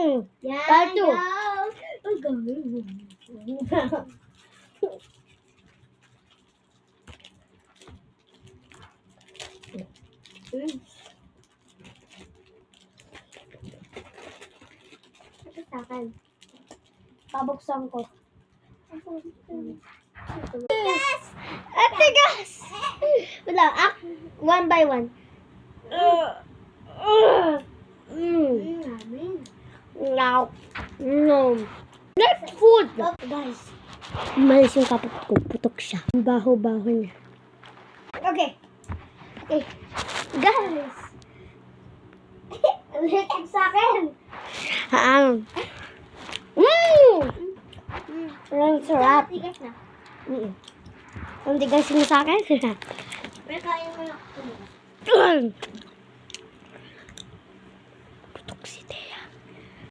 Yan, Part two. go. Ang galing. Ito sa akin. Pabuksan ko. Yes! Ate gas! Wala, one by one. Now, no. Next food! Guys, umalis yung kapat ko. Putok siya. Baho-baho niya. Okay. Okay. Guys! Ulit sa akin. Ang sarap. Tigas na. Ang tigas mo sa akin. Pero kaya mo na.